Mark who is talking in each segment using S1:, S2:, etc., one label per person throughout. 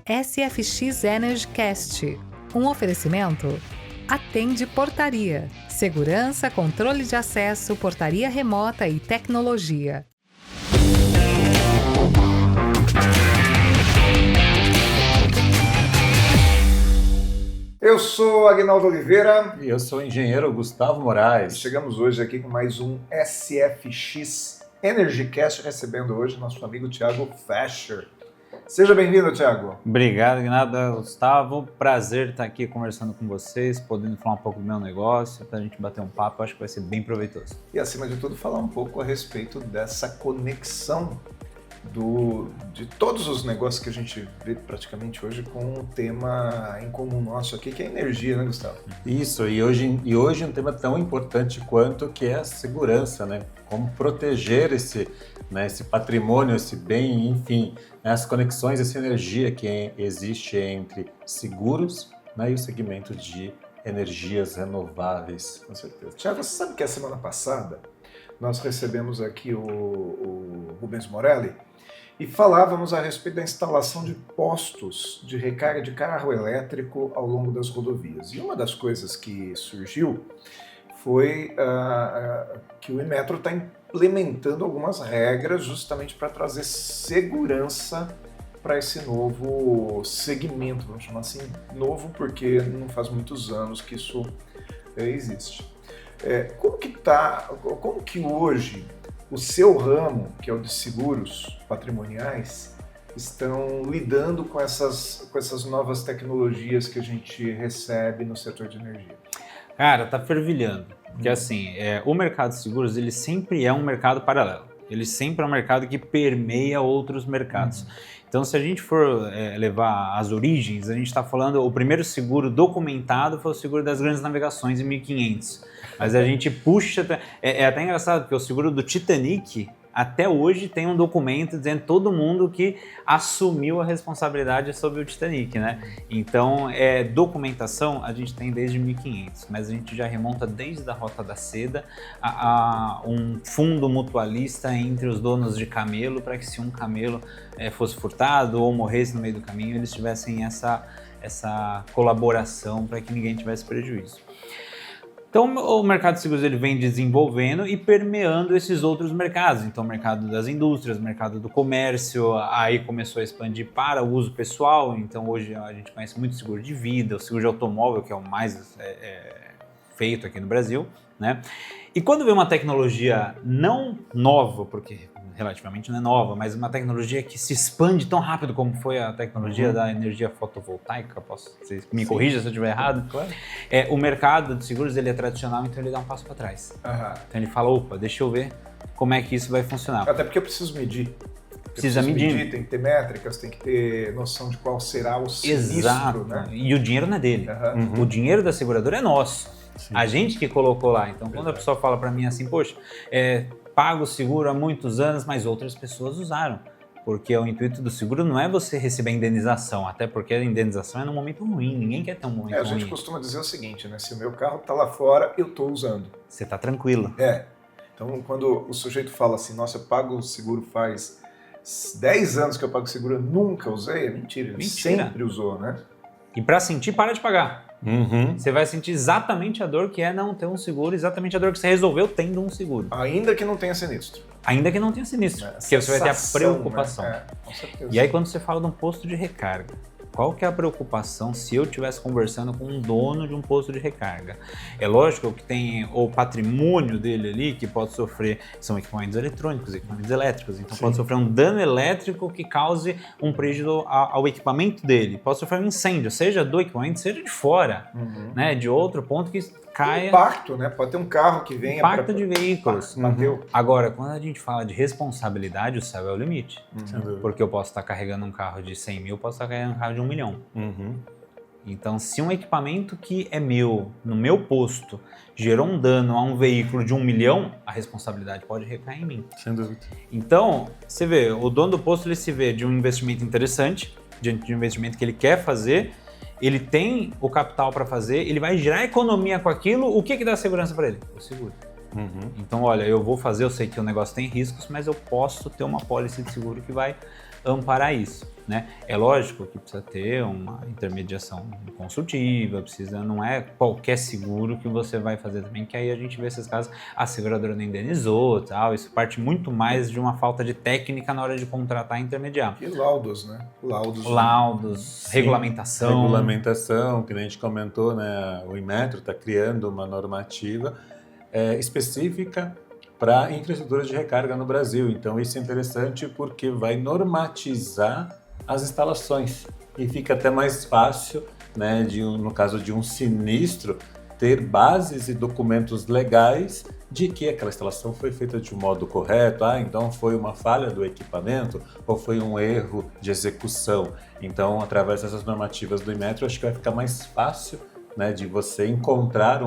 S1: SFX Energy Cast, um oferecimento Atende Portaria, segurança, controle de acesso, portaria remota e tecnologia.
S2: Eu sou Aguinaldo Oliveira.
S3: E eu sou o engenheiro Gustavo Moraes.
S2: E chegamos hoje aqui com mais um SFX Energy Cast, recebendo hoje nosso amigo Thiago Fascher. Seja bem-vindo, Thiago.
S3: Obrigado, Aguinaldo. Gustavo, prazer estar aqui conversando com vocês, podendo falar um pouco do meu negócio, para a gente bater um papo, acho que vai ser bem proveitoso.
S2: E acima de tudo, falar um pouco a respeito dessa conexão de todos os negócios que a gente vê praticamente hoje com um tema em comum nosso aqui, que é a energia, né, Gustavo?
S3: Isso, e hoje um tema tão importante quanto que é a segurança, né? Como proteger esse patrimônio, esse bem, enfim, as conexões, essa energia que existe entre seguros, né, e o segmento de energias renováveis.
S2: Com certeza. Thiago, você sabe que a semana passada nós recebemos aqui o Rubens Morelli e falávamos a respeito da instalação de postos de recarga de carro elétrico ao longo das rodovias. E uma das coisas que surgiu foi que o Inmetro está implementando algumas regras justamente para trazer segurança para esse novo segmento, vamos chamar assim, novo porque não faz muitos anos que isso existe. Como que hoje o seu ramo, que é o de seguros patrimoniais, estão lidando com essas novas tecnologias que a gente recebe no setor de energia?
S3: Cara, tá fervilhando, porque assim, o mercado de seguros, ele sempre é um mercado paralelo, ele sempre é um mercado que permeia outros mercados. Então, se a gente for levar as origens, a gente está falando, o primeiro seguro documentado foi o seguro das grandes navegações em 1500. Mas a gente puxa, é até engraçado, porque o seguro do Titanic, até hoje tem um documento dizendo todo mundo que assumiu a responsabilidade sobre o Titanic, né? Então, documentação a gente tem desde 1500, mas a gente já remonta desde a Rota da Seda a um fundo mutualista entre os donos de camelo, para que se um camelo fosse furtado ou morresse no meio do caminho, eles tivessem essa colaboração para que ninguém tivesse prejuízo. Então, o mercado de seguros ele vem desenvolvendo e permeando esses outros mercados. Então, o mercado das indústrias, o mercado do comércio, aí começou a expandir para o uso pessoal. Então, hoje a gente conhece muito seguro de vida, o seguro de automóvel, que é o mais feito aqui no Brasil, né? E quando vem uma tecnologia não nova, porque relativamente não é nova, mas uma tecnologia que se expande tão rápido como foi a tecnologia da energia fotovoltaica, você me corrija se eu estiver errado,
S2: claro.
S3: O mercado de seguros ele é tradicional, então ele dá um passo para trás. Então ele fala, opa, deixa eu ver como é que isso vai funcionar.
S2: Até porque eu preciso medir.
S3: Precisa medir.
S2: Tem que ter métricas, tem que ter noção de qual será o sinistro.
S3: Exato,
S2: né?
S3: E o dinheiro não é dele. O dinheiro da seguradora é nosso.
S2: Sim.
S3: A gente que colocou lá. Então, quando a pessoa fala para mim assim, poxa, pago o seguro há muitos anos, mas outras pessoas usaram. Porque o intuito do seguro não é você receber a indenização, até porque a indenização é num momento ruim, ninguém quer ter um momento ruim.
S2: A gente costuma dizer o seguinte, né? Se o meu carro está lá fora, eu estou usando.
S3: Você está tranquilo.
S2: Então, quando o sujeito fala assim, nossa, eu pago o seguro faz 10 anos que eu pago o seguro, eu nunca usei, é mentira. Ele sempre usou, né?
S3: E para sentir, para de pagar. Você vai sentir exatamente a dor que é não ter um seguro, exatamente a dor que você resolveu tendo um seguro.
S2: Ainda que não tenha sinistro.
S3: Ainda que não tenha sinistro, porque você vai ter a preocupação.
S2: Né? Com certeza.
S3: E aí quando você fala de um posto de recarga, qual que é a preocupação se eu estivesse conversando com um dono de um posto de recarga? É lógico que tem o patrimônio dele ali que pode sofrer, são equipamentos eletrônicos, equipamentos elétricos, então pode sofrer um dano elétrico que cause um prejuízo ao equipamento dele, pode sofrer um incêndio, seja do equipamento, seja de fora, né, de outro ponto que caia.
S2: Impacto, né? Pode ter um carro que venha...
S3: Impacto de veículos.
S2: Bateu.
S3: Agora, quando a gente fala de responsabilidade, o céu é o limite. Porque eu posso estar carregando um carro de 100 mil, posso estar carregando um carro de 1 milhão. Então, se um equipamento que é meu, no meu posto, gerou um dano a um veículo de 1 milhão, a responsabilidade pode recair em mim.
S2: Sem dúvida.
S3: Então, você vê, o dono do posto ele se vê de um investimento interessante, diante de um investimento que ele quer fazer, ele tem o capital para fazer, ele vai gerar economia com aquilo, o que dá segurança para ele? O seguro. Então, olha, eu vou fazer, eu sei que o negócio tem riscos, mas eu posso ter uma pólice de seguro que vai amparar isso, né? É lógico que precisa ter uma intermediação consultiva, não é qualquer seguro que você vai fazer também, que aí a gente vê esses casos, a seguradora não indenizou, tal, isso parte muito mais de uma falta de técnica na hora de contratar e intermediar.
S2: E laudos, né?
S3: Laudos, regulamentação.
S4: Regulamentação, que a gente comentou, né? O Inmetro está criando uma normativa específica para infraestruturas de recarga no Brasil. Então isso é interessante porque vai normatizar as instalações e fica até mais fácil, né, no caso de um sinistro, ter bases e documentos legais de que aquela instalação foi feita de um modo correto, então foi uma falha do equipamento ou foi um erro de execução. Então, através dessas normativas do Inmetro, acho que vai ficar mais fácil, né, de você encontrar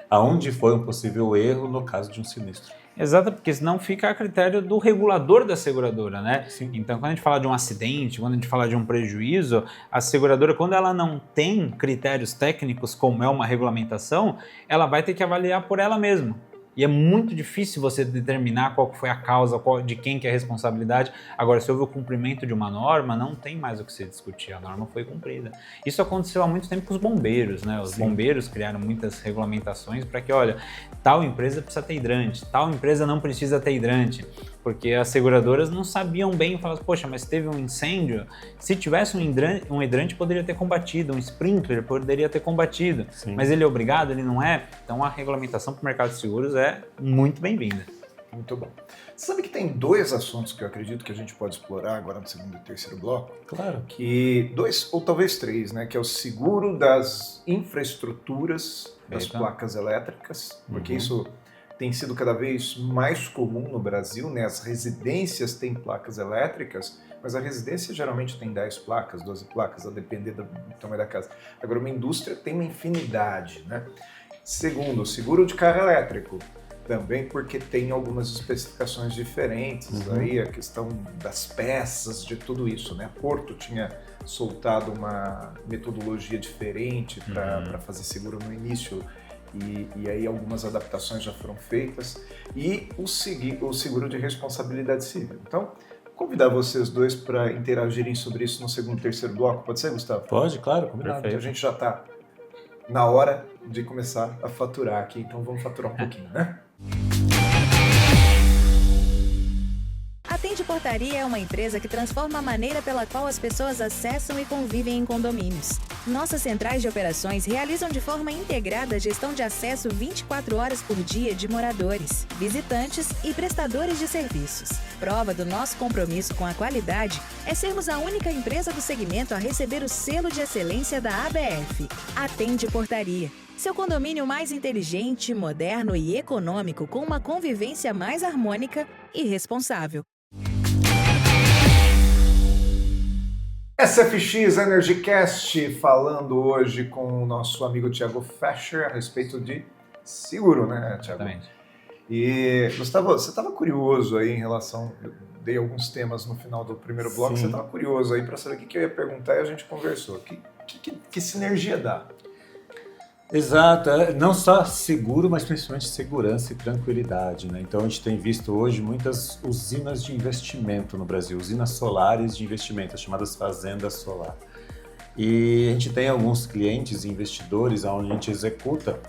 S4: aonde foi um possível erro no caso de um sinistro.
S3: Exato, porque senão fica a critério do regulador da seguradora, né?
S4: Sim.
S3: Então, quando a gente fala de um acidente, quando a gente fala de um prejuízo, a seguradora, quando ela não tem critérios técnicos, como é uma regulamentação, ela vai ter que avaliar por ela mesma. E é muito difícil você determinar qual foi a causa, de quem que é a responsabilidade. Agora, se houve o cumprimento de uma norma, não tem mais o que se discutir, a norma foi cumprida. Isso aconteceu há muito tempo com os bombeiros, né? Os bombeiros criaram muitas regulamentações para que, olha, tal empresa precisa ter hidrante, tal empresa não precisa ter hidrante, porque as seguradoras não sabiam bem, falavam, poxa, mas teve um incêndio, se tivesse um hidrante poderia ter combatido, um sprinkler poderia ter combatido, mas ele é obrigado, ele não é? Então a regulamentação para o mercado de seguros é muito bem-vinda.
S2: Muito bom. Você sabe que tem dois assuntos que eu acredito que a gente pode explorar agora no segundo e terceiro bloco?
S4: Claro.
S2: Que dois, ou talvez três, né? Que é o seguro das infraestruturas das placas elétricas, porque isso tem sido cada vez mais comum no Brasil, né? As residências têm placas elétricas, mas a residência geralmente tem 10 placas, 12 placas, a depender do tamanho da casa. Agora, uma indústria tem uma infinidade, né? Segundo, o seguro de carro elétrico. Também porque tem algumas especificações diferentes, aí a questão das peças, de tudo isso, né? A Porto tinha soltado uma metodologia diferente para fazer seguro no início, e aí algumas adaptações já foram feitas, e o seguro de responsabilidade civil. Então, convidar vocês dois para interagirem sobre isso no segundo e terceiro bloco, pode ser, Gustavo?
S4: Pode, claro, combinado.
S2: A gente já está na hora de começar a faturar aqui, então vamos faturar um pouquinho, né?
S5: A Tende Portaria é uma empresa que transforma a maneira pela qual as pessoas acessam e convivem em condomínios. Nossas centrais de operações realizam de forma integrada a gestão de acesso 24 horas por dia de moradores, visitantes e prestadores de serviços. Prova do nosso compromisso com a qualidade é sermos a única empresa do segmento a receber o selo de excelência da ABF. A Tende Portaria. Seu condomínio mais inteligente, moderno e econômico, com uma convivência mais harmônica e responsável.
S2: SFX EnergyCast, falando hoje com o nosso amigo Thiago Fescher a respeito de seguro, né, Thiago?
S3: Exatamente.
S2: E, Gustavo, você estava curioso aí em relação... Eu dei alguns temas no final do primeiro bloco, você estava curioso aí para saber o que eu ia perguntar e a gente conversou. Que sinergia dá?
S4: Exato, não só seguro, mas principalmente segurança e tranquilidade, né? Então a gente tem visto hoje muitas usinas de investimento no Brasil, usinas solares de investimento, as chamadas fazendas solar. E a gente tem alguns clientes e investidores onde a gente executa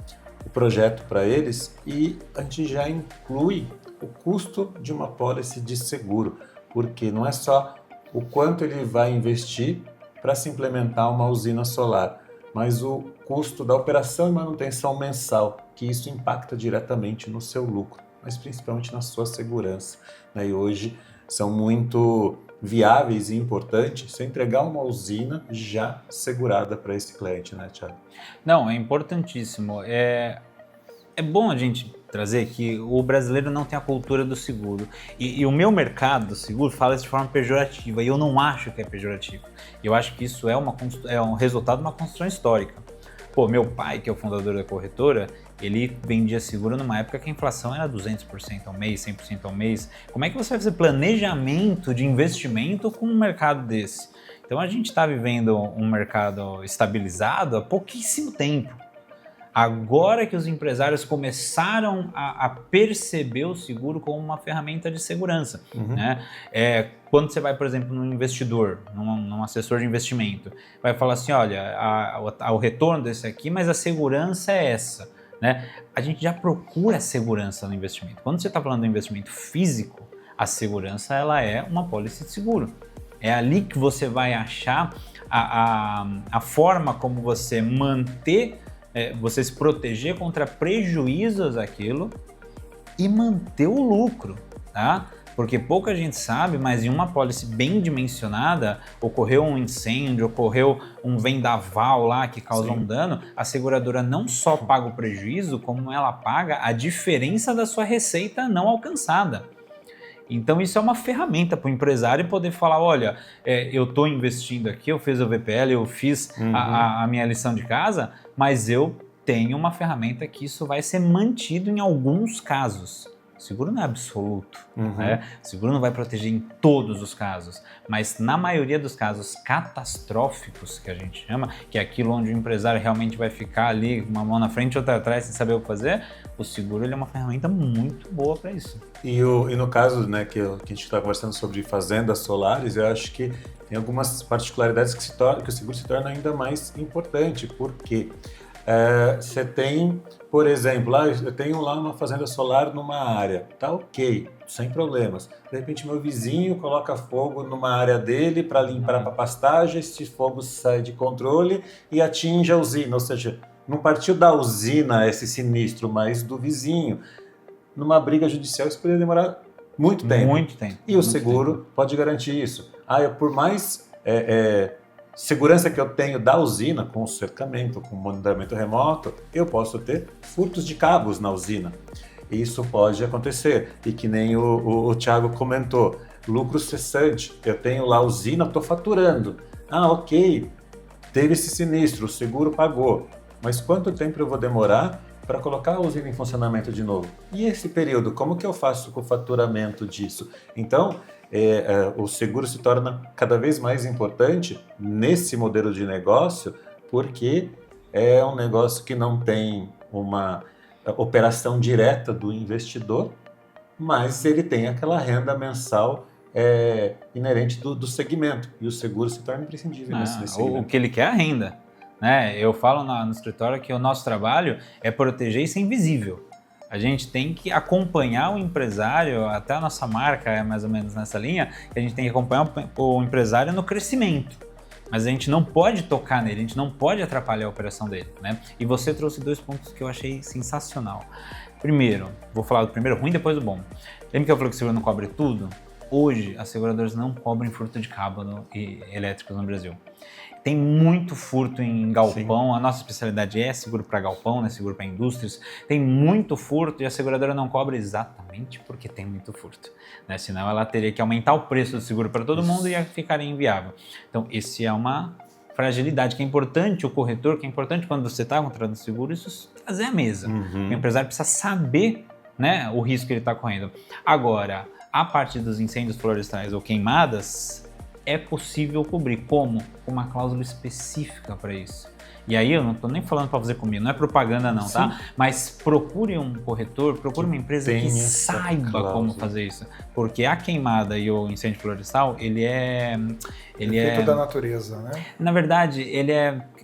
S4: o projeto para eles e a gente já inclui o custo de uma pólice de seguro, porque não é só o quanto ele vai investir para se implementar uma usina solar, mas o custo da operação e manutenção mensal, que isso impacta diretamente no seu lucro, mas principalmente na sua segurança, né? E hoje são muito viáveis e importantes você entregar uma usina já segurada para esse cliente, né, Thiago?
S3: Não, é importantíssimo. É bom a gente trazer que o brasileiro não tem a cultura do seguro. E o meu mercado do seguro fala isso de forma pejorativa, e eu não acho que é pejorativo. Eu acho que isso é um resultado de uma construção histórica. Pô, meu pai, que é o fundador da corretora, ele vendia seguro numa época que a inflação era 200% ao mês, 100% ao mês. Como é que você vai fazer planejamento de investimento com um mercado desse? Então a gente está vivendo um mercado estabilizado há pouquíssimo tempo. Agora que os empresários começaram a perceber o seguro como uma ferramenta de segurança, né? Quando você vai, por exemplo, num investidor, num assessor de investimento, vai falar assim, olha, o retorno desse aqui, mas a segurança é essa, né? A gente já procura segurança no investimento. Quando você está falando do investimento físico, a segurança ela é uma pólice de seguro. É ali que você vai achar a forma como você manter, você se proteger contra prejuízos daquilo e manter o lucro, tá? Porque pouca gente sabe, mas em uma pólice bem dimensionada, ocorreu um incêndio, ocorreu um vendaval lá que causou um dano, a seguradora não só paga o prejuízo, como ela paga a diferença da sua receita não alcançada. Então isso é uma ferramenta para o empresário poder falar, olha, eu estou investindo aqui, eu fiz o VPL, eu fiz a minha lição de casa, mas eu tenho uma ferramenta que isso vai ser mantido em alguns casos. O seguro não é absoluto, né? O seguro não vai proteger em todos os casos, mas na maioria dos casos catastróficos, que a gente chama, que é aquilo onde o empresário realmente vai ficar ali, uma mão na frente e outra atrás, sem saber o que fazer, o seguro ele é uma ferramenta muito boa para isso.
S4: E no caso, né, que a gente está conversando sobre fazendas solares, eu acho que tem algumas particularidades que o seguro se torna ainda mais importante, porque você tem, por exemplo, eu tenho lá uma fazenda solar numa área, tá ok, sem problemas. De repente meu vizinho coloca fogo numa área dele para limpar a pastagem, esse fogo sai de controle e atinge a usina, ou seja, não partiu da usina esse sinistro, mas do vizinho. Numa briga judicial isso poderia demorar muito tempo.
S3: Muito tempo.
S4: E o seguro pode garantir isso. Por mais segurança que eu tenho da usina, com o cercamento, com o monitoramento remoto, eu posso ter furtos de cabos na usina. Isso pode acontecer. E que nem o Thiago comentou, lucro cessante. Eu tenho lá a usina, estou faturando. Ok, teve esse sinistro, o seguro pagou. Mas quanto tempo eu vou demorar para colocar a usina em funcionamento de novo? E esse período, como que eu faço com o faturamento disso? Então, o seguro se torna cada vez mais importante nesse modelo de negócio, porque é um negócio que não tem uma operação direta do investidor, mas ele tem aquela renda mensal inerente do segmento, e o seguro se torna imprescindível nesse segmento.
S3: O que ele quer é a renda, né? Eu falo no escritório que o nosso trabalho é proteger e ser invisível. A gente tem que acompanhar o empresário, até a nossa marca é mais ou menos nessa linha, que a gente tem que acompanhar o empresário no crescimento. Mas a gente não pode tocar nele, a gente não pode atrapalhar a operação dele, né? E você trouxe 2 pontos que eu achei sensacional. Primeiro, vou falar do primeiro ruim, depois do bom. Lembra que eu falei que o seguro não cobre tudo? Hoje, as seguradoras não cobrem furto de cabo elétricos no Brasil. Tem muito furto em galpão, sim. A nossa especialidade é seguro para galpão, né? Seguro para indústrias. Tem muito furto e a seguradora não cobra exatamente porque tem muito furto, né? Senão ela teria que aumentar o preço do seguro para todo mundo e ia ficar inviável. Então, esse é uma fragilidade que é importante, o corretor, que é importante quando você está contratando seguro, isso trazer à mesa. O empresário precisa saber, né, o risco que ele está correndo. Agora, a parte dos incêndios florestais ou queimadas, é possível cobrir. Como? Com uma cláusula específica para isso. E aí eu não estou nem falando para fazer comigo, não é propaganda não, tá? Mas procure um corretor, procure uma empresa que saiba como fazer isso. Porque a queimada e o incêndio florestal, ele é
S2: efeito da natureza, né?
S3: Na verdade, ele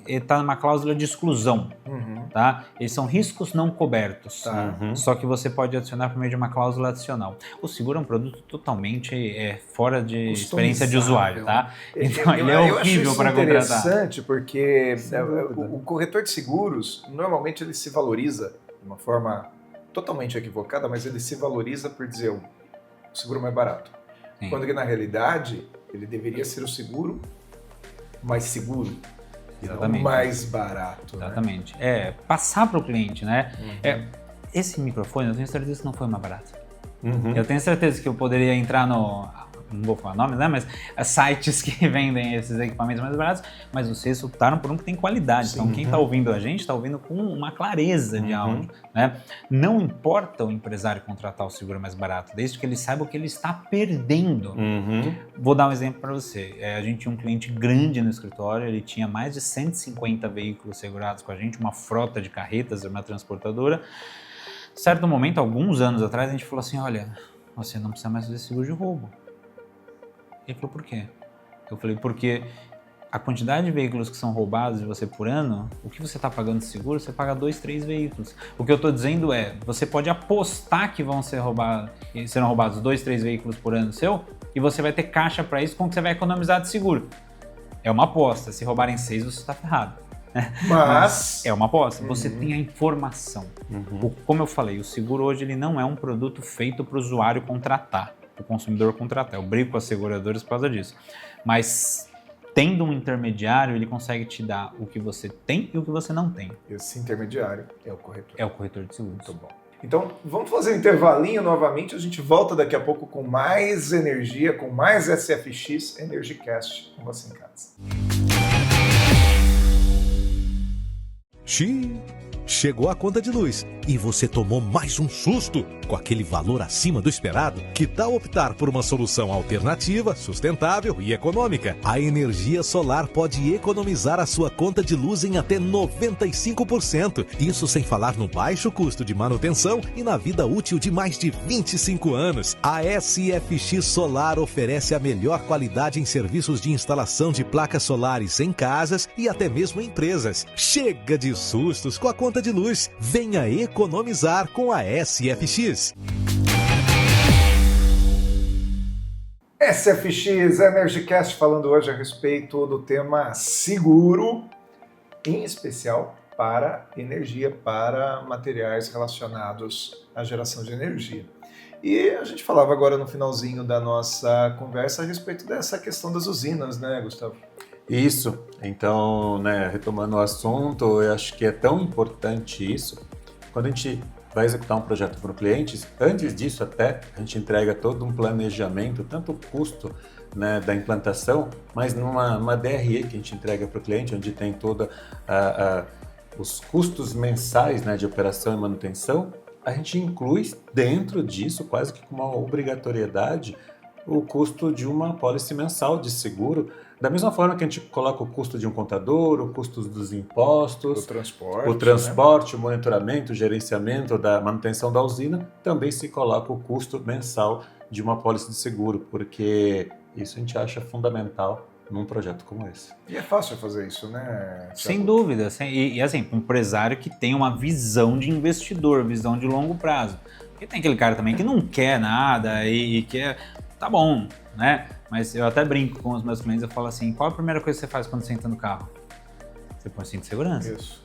S3: está numa cláusula de exclusão, tá? Eles são riscos não cobertos, só que você pode adicionar por meio de uma cláusula adicional. O seguro é um produto totalmente fora de experiência de usuário, tá? Então ele é horrível para contratar.
S2: Interessante porque o corretor de seguros, normalmente ele se valoriza de uma forma totalmente equivocada, mas ele se valoriza por dizer o seguro mais barato. Sim. Quando que na realidade ele deveria ser o seguro mais seguro.
S3: Exatamente.
S2: Mais barato.
S3: Exatamente.
S2: Né?
S3: Passar para o cliente, né? Esse microfone, eu tenho certeza que não foi mais barato. Eu tenho certeza que eu poderia entrar não vou falar nomes, né? Mas sites que vendem esses equipamentos mais baratos, mas vocês optaram por um que tem qualidade.
S2: Sim.
S3: Então quem está ouvindo a gente está ouvindo com uma clareza de áudio, né? Não importa o empresário contratar o seguro mais barato, desde que ele saiba o que ele está perdendo. Vou dar um exemplo para você. A gente tinha um cliente grande no escritório, ele tinha mais de 150 veículos segurados com a gente, uma frota de carretas, uma transportadora. Certo momento, alguns anos atrás, a gente falou assim, olha, você não precisa mais fazer seguro de roubo. Ele falou, por quê? Eu falei, porque a quantidade de veículos que são roubados de você por ano, o que você está pagando de seguro, você paga 2, 3 veículos. O que eu estou dizendo é, você pode apostar que serão roubados 2, 3 veículos por ano seu, e você vai ter caixa para isso, com que você vai economizar de seguro. É uma aposta, se roubarem 6, você está ferrado. Mas é uma aposta, você tem a informação. Como eu falei, o seguro hoje ele não é um produto feito para o usuário contratar, para o consumidor contratar. Eu brigo com as seguradoras por causa disso. Mas tendo um intermediário, ele consegue te dar o que você tem e o que você não tem.
S2: Esse intermediário é o corretor.
S3: É o corretor de seguros.
S2: Muito bom. Então, vamos fazer um intervalinho novamente. A gente volta daqui a pouco com mais energia, com mais SFX EnergyCast com você em casa.
S6: Chegou a conta de luz e você tomou mais um susto com aquele valor acima do esperado? Que tal optar por uma solução alternativa, sustentável e econômica? A energia solar pode economizar a sua conta de luz em até 95%. Isso sem falar no baixo custo de manutenção e na vida útil de mais de 25 anos. A SFX Solar oferece a melhor qualidade em serviços de instalação de placas solares em casas e até mesmo em empresas. Chega de sustos com a conta de luz. Venha economizar com a SFX.
S2: SFX EnergyCast falando hoje a respeito do tema seguro, em especial para energia, para materiais relacionados à geração de energia. E a gente falava agora no finalzinho da nossa conversa a respeito dessa questão das usinas, né, Gustavo?
S4: Isso. Então, retomando o assunto, eu acho que é tão importante isso. Quando a gente vai executar um projeto para o cliente, antes disso até, a gente entrega todo um planejamento, tanto o custo da implantação, mas numa DRE que a gente entrega para o cliente, onde tem todos os custos mensais de operação e manutenção, a gente inclui dentro disso, quase que com uma obrigatoriedade, o custo de uma pólice mensal de seguro. Da mesma forma que a gente coloca o custo de um contador, o custo dos impostos, o transporte, o monitoramento, o gerenciamento da manutenção da usina, também se coloca o custo mensal de uma pólice de seguro, porque isso a gente acha fundamental num projeto como esse.
S2: E é fácil fazer isso, né?
S3: Sem dúvida. E assim, um empresário que tem uma visão de investidor, visão de longo prazo. Porque tem aquele cara também que não quer nada e quer... Tá bom, né? Mas eu até brinco com os meus clientes, eu falo assim, qual a primeira coisa que você faz quando você entra no carro? Você põe o cinto de segurança.
S2: Isso.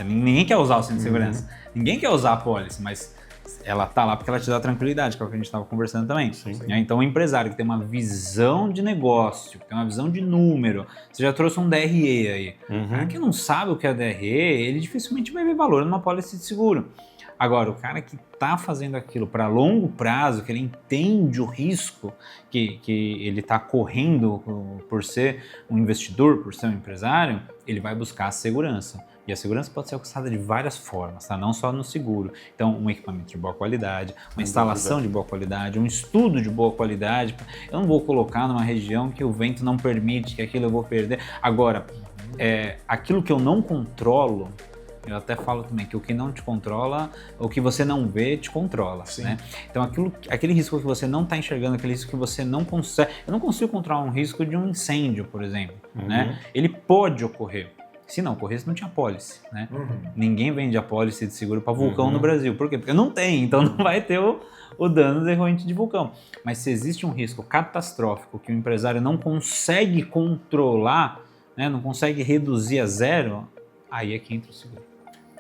S3: Ninguém quer usar o cinto de segurança. Ninguém quer usar a pólice, mas ela tá lá porque ela te dá tranquilidade, que é o que a gente estava conversando também. Sim. Então o empresário que tem uma visão de negócio, que tem uma visão de número, você já trouxe um DRE aí. O cara que não sabe o que é DRE, ele dificilmente vai ver valor numa pólice de seguro. Agora, o cara que está fazendo aquilo para longo prazo, que ele entende o risco que ele está correndo por ser um investidor, por ser um empresário, ele vai buscar a segurança. E a segurança pode ser alcançada de várias formas, tá? Não só no seguro. Então, um equipamento de boa qualidade, uma instalação de boa qualidade, um estudo de boa qualidade. Eu não vou colocar numa região que o vento não permite, que aquilo eu vou perder. Agora, aquilo que eu não controlo, eu até falo também que o que não te controla, o que você não vê, te controla, né? Então, aquele risco que você não está enxergando, aquele risco que você não consegue... Eu não consigo controlar um risco de um incêndio, por exemplo, né? Ele pode ocorrer. Se não ocorresse, não tinha apólice, né? Ninguém vende apólice de seguro para vulcão no Brasil. Por quê? Porque não tem, então não vai ter o dano decorrente de vulcão. Mas se existe um risco catastrófico que o empresário não consegue controlar, né, não consegue reduzir a zero, aí é que entra o seguro.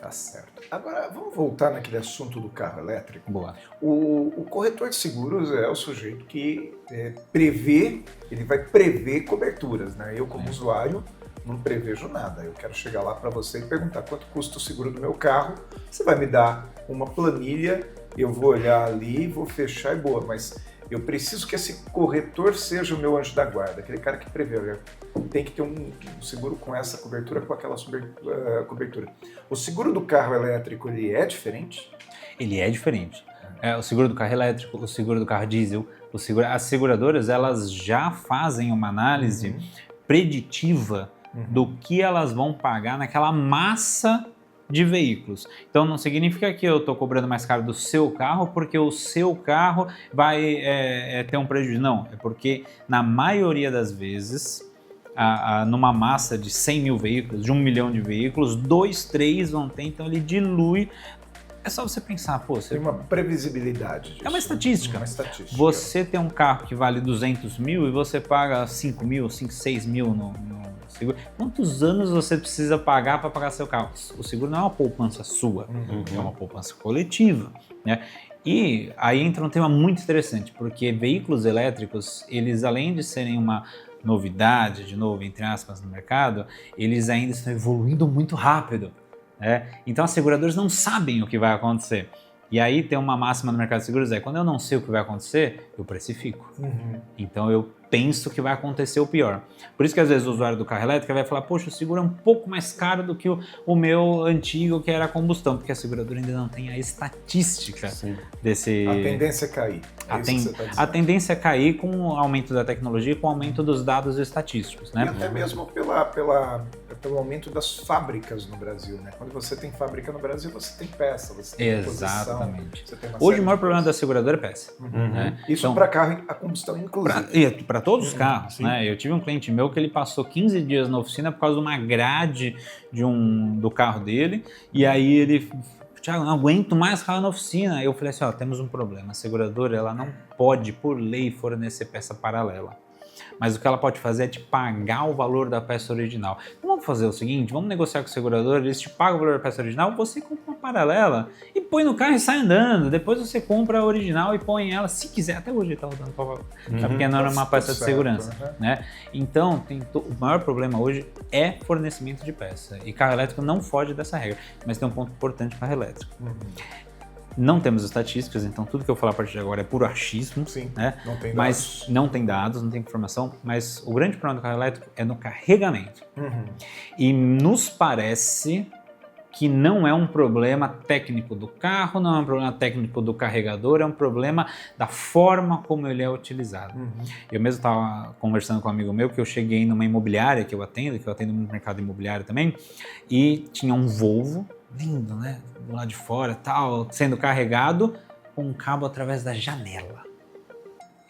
S2: Tá certo. Agora, vamos voltar naquele assunto do carro elétrico.
S3: Boa.
S2: O corretor de seguros é o sujeito que ele vai prever coberturas, né? Eu, como usuário, não prevejo nada. Eu quero chegar lá para você e perguntar quanto custa o seguro do meu carro. Você vai me dar uma planilha, eu vou olhar ali, vou fechar e boa. Mas Eu preciso que esse corretor seja o meu anjo da guarda, aquele cara que prevê. Tem que ter um seguro com essa cobertura, com aquela cobertura. O seguro do carro elétrico, ele é diferente?
S3: Ele é diferente. O seguro do carro elétrico, o seguro do carro diesel, as seguradoras, elas já fazem uma análise preditiva do que elas vão pagar naquela massa de veículos. Então não significa que eu estou cobrando mais caro do seu carro porque o seu carro vai ter um prejuízo. Não, é porque na maioria das vezes, numa massa de 100 mil veículos, de 1 milhão de veículos, 2, 3 vão ter, então ele dilui. É só você pensar, pô,
S2: tem uma previsibilidade disso.
S3: É uma estatística.
S2: Uma estatística.
S3: Você tem um carro que vale 200 mil e você paga 5 mil, 6 mil no seguro. Quantos anos você precisa pagar para pagar seu carro? O seguro não é uma poupança sua, é uma poupança coletiva, né? E aí entra um tema muito interessante, porque veículos elétricos, eles além de serem uma novidade, de novo, entre aspas, no mercado, eles ainda estão evoluindo muito rápido. Então as seguradoras não sabem o que vai acontecer. E aí tem uma máxima no mercado de seguros, quando eu não sei o que vai acontecer, eu precifico. Então eu penso que vai acontecer o pior. Por isso que às vezes o usuário do carro elétrico vai falar, poxa, o seguro é um pouco mais caro do que o meu antigo, que era a combustão, porque a seguradora ainda não tem a estatística desse...
S2: A tendência é cair.
S3: A tendência é cair com o aumento da tecnologia e com o aumento dos dados estatísticos, né?
S2: E até mesmo pelo aumento das fábricas no Brasil, né? Quando você tem fábrica no Brasil, você tem peça, você tem
S3: exatamente.
S2: Você tem
S3: hoje o maior problema da seguradora é peça. Né?
S2: Isso então, para carro a combustão, inclusive.
S3: Para todos os carros, né? Eu tive um cliente meu que ele passou 15 dias na oficina por causa de uma grade do carro dele, e aí ele... Thiago, não aguento mais carro na oficina. Eu falei assim, temos um problema. A seguradora, ela não pode, por lei, fornecer peça paralela. Mas o que ela pode fazer é te pagar o valor da peça original. Então vamos fazer o seguinte, vamos negociar com o segurador, eles te pagam o valor da peça original, você compra uma paralela e põe no carro e sai andando. Depois você compra a original e põe ela, se quiser. Até hoje ele está rodando porque não era uma peça de segurança. Né? Então, o maior problema hoje é fornecimento de peça. E carro elétrico não foge dessa regra. Mas tem um ponto importante para carro elétrico. Não temos estatísticas, então tudo que eu falar a partir de agora é puro achismo.
S2: Sim,
S3: né?
S2: Não tem dados.
S3: Mas não tem dados, não tem informação, mas o grande problema do carro elétrico é no carregamento. E nos parece que não é um problema técnico do carro, não é um problema técnico do carregador, é um problema da forma como ele é utilizado. Eu mesmo estava conversando com um amigo meu que eu cheguei numa imobiliária que eu atendo no mercado imobiliário também, e tinha um Volvo, lindo, né? Do lado de fora, tal, sendo carregado com um cabo através da janela.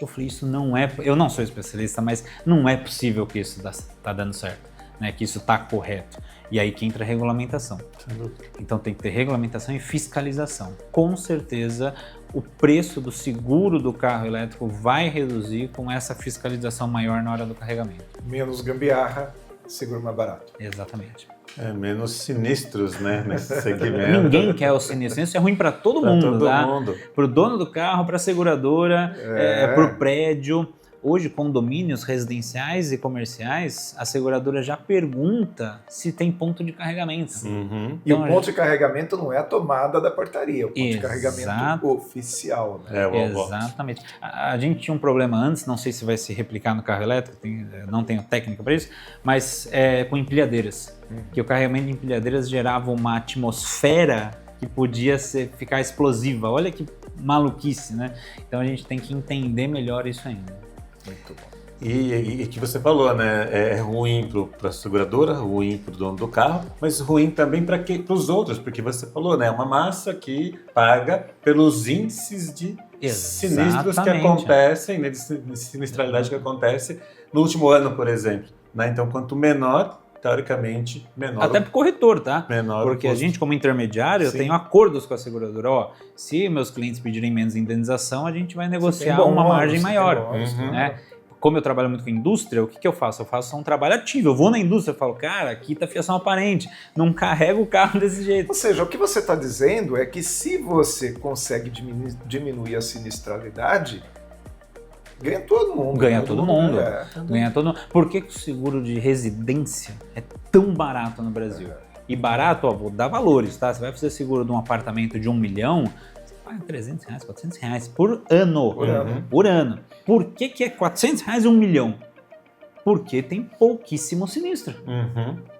S3: Eu falei, isso não é... Eu não sou especialista, mas não é possível que isso está dando certo, né? Que isso está correto. E aí que entra a regulamentação. Então tem que ter regulamentação e fiscalização. Com certeza o preço do seguro do carro elétrico vai reduzir com essa fiscalização maior na hora do carregamento.
S2: Menos gambiarra, seguro mais barato.
S3: Exatamente.
S4: Menos sinistros, né, nesse segmento.
S3: Ninguém quer o sinistro. Isso é ruim para todo mundo, tá? Para o dono do carro, para a seguradora, para o prédio. Hoje, condomínios residenciais e comerciais, a seguradora já pergunta se tem ponto de carregamento.
S2: Então, e o ponto de carregamento não é a tomada da portaria, é o ponto de carregamento oficial. Né?
S3: Exatamente. A gente tinha um problema antes, não sei se vai se replicar no carro elétrico, não tenho técnica para isso, mas com empilhadeiras. Que o carregamento de empilhadeiras gerava uma atmosfera que podia ficar explosiva. Olha que maluquice, né? Então a gente tem que entender melhor isso ainda.
S2: Muito bom.
S4: E que você falou, né? É ruim para a seguradora, ruim para o dono do carro, mas ruim também para os outros, porque você falou, né? É uma massa que paga pelos índices de sinistros que acontecem, né? De sinistralidade que acontece no último ano, por exemplo. Né? Então, quanto menor, teoricamente, menor.
S3: Até para o corretor, tá?
S4: Menor.
S3: Porque a gente, como intermediário, eu tenho acordos com a seguradora. Se meus clientes pedirem menos indenização, a gente vai negociar uma margem maior. Né? Como eu trabalho muito com indústria, o que eu faço? Eu faço um trabalho ativo. Eu vou na indústria e falo, cara, aqui está fiação aparente. Não carrega o carro desse jeito.
S2: Ou seja, o que você está dizendo é que se você consegue diminuir a sinistralidade, ganha todo mundo.
S3: Ganha todo mundo. Ganha todo mundo. Por que o seguro de residência é tão barato no Brasil? E barato, vou dar valores, tá? Você vai fazer seguro de um apartamento de 1 milhão, paga 300 reais, 400 reais por ano.
S2: Por ano.
S3: Por ano. Por que é 400 reais e 1 milhão? Porque tem pouquíssimo sinistro.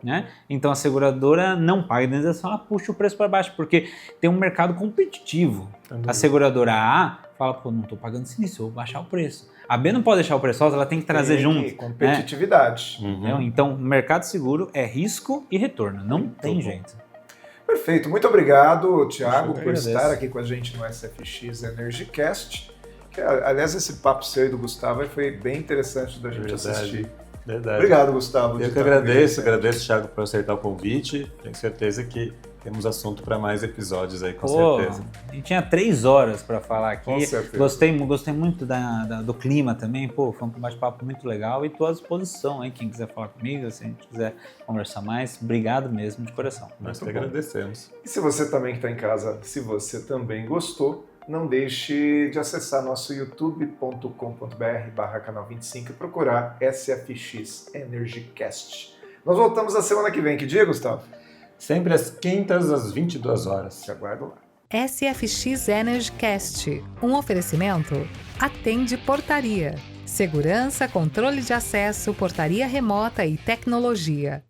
S3: Né? Então a seguradora não paga indenização, ela puxa o preço para baixo, porque tem um mercado competitivo. A seguradora A fala, pô, não estou pagando sinistro, eu vou baixar o preço. A B não pode deixar o preço alto, ela tem que trazer junto.
S2: Competitividade.
S3: Né? Então, o mercado seguro é risco e retorno, não
S2: Muito
S3: tem
S2: bom.
S3: jeito.
S2: Perfeito. Muito obrigado, Thiago,
S3: Eu
S2: por
S3: agradeço.
S2: estar aqui com a gente no SFX EnergyCast. Que, aliás, esse papo seu e do Gustavo foi bem interessante da gente assistir.
S4: Verdade.
S2: Obrigado, Gustavo.
S4: Eu que agradeço, Thiago, por aceitar o convite. Tenho certeza que temos assunto para mais episódios aí, com certeza.
S3: A gente tinha 3 horas para falar aqui.
S2: Com certeza.
S3: Gostei muito do clima também. Pô, foi um bate-papo muito legal e estou à disposição aí. Quem quiser falar comigo, se a gente quiser conversar mais, obrigado mesmo, de coração.
S4: Nós que
S2: Muito bom.
S4: agradecemos.
S2: E se você também que está em casa, se você também gostou, não deixe de acessar nosso youtube.com.br/canal 25 e procurar SFX EnergyCast. Nós voltamos na semana que vem. Que dia, Gustavo?
S4: Sempre às quintas, às 22 horas.
S2: Te aguardo lá.
S1: SFX EnergyCast, um oferecimento Atende Portaria. Segurança, controle de acesso, portaria remota e tecnologia.